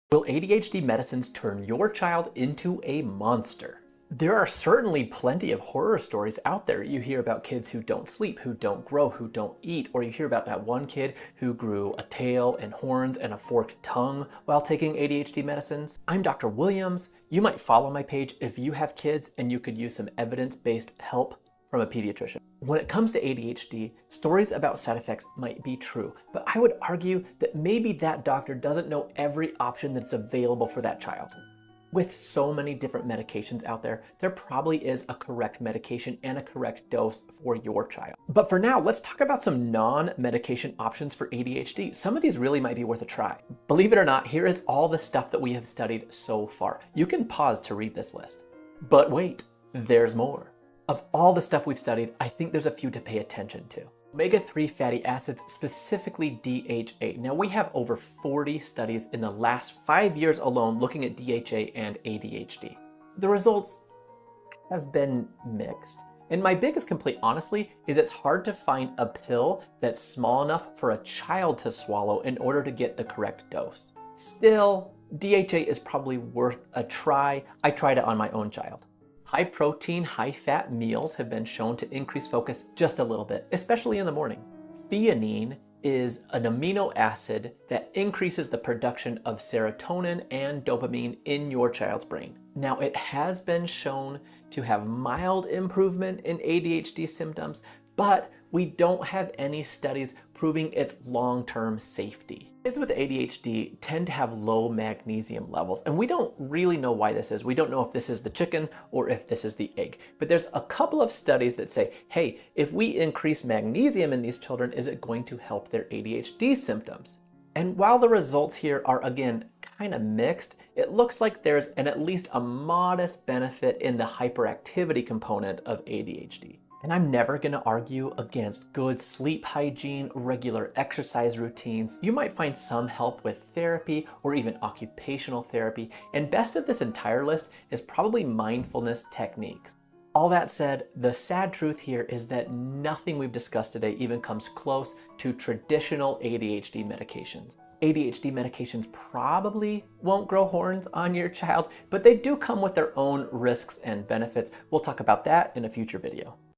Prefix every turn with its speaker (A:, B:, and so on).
A: Will ADHD medicines turn your child into a monster? There are certainly plenty of horror stories out there. You hear about kids who don't sleep, who don't grow, who don't eat, or you hear about that one kid who grew a tail and horns and a forked tongue while taking ADHD medicines. I'm Dr. Williams. You might follow my page if you have kids and you could use some evidence-based help from a pediatrician. When it comes to ADHD, stories about side effects might be true, but I would argue that maybe that doctor doesn't know every option that's available for that child. With so many different medications out there, there probably is a correct medication and a correct dose for your child. But for now, let's talk about some non-medication options for ADHD. Some of these really might be worth a try. Believe it or not, here is all the stuff that we have studied so far. You can pause to read this list. But wait, there's more. Of all the stuff we've studied, I think there's a few to pay attention to. Omega-3 fatty acids, specifically DHA. Now we have over 40 studies in the last 5 years alone looking at DHA and ADHD. The results have been mixed. And my biggest complaint, honestly, is it's hard to find a pill that's small enough for a child to swallow in order to get the correct dose. Still, DHA is probably worth a try. I tried it on my own child. High protein, high fat meals have been shown to increase focus just a little bit, especially in the morning. Theanine is an amino acid that increases the production of serotonin and dopamine in your child's brain. Now, it has been shown to have mild improvement in ADHD symptoms, but we don't have any studies proving its long-term safety. Kids with ADHD tend to have low magnesium levels, and we don't really know why this is. We don't know if this is the chicken or if this is the egg. But there's a couple of studies that say, hey, if we increase magnesium in these children, is it going to help their ADHD symptoms? And while the results here are, again, kind of mixed, it looks like there's at least a modest benefit in the hyperactivity component of ADHD. And I'm never going to argue against good sleep hygiene, regular exercise routines. You might find some help with therapy or even occupational therapy. And best of this entire list is probably mindfulness techniques. All that said, the sad truth here is that nothing we've discussed today even comes close to traditional ADHD medications. ADHD medications probably won't grow horns on your child, but they do come with their own risks and benefits. We'll talk about that in a future video.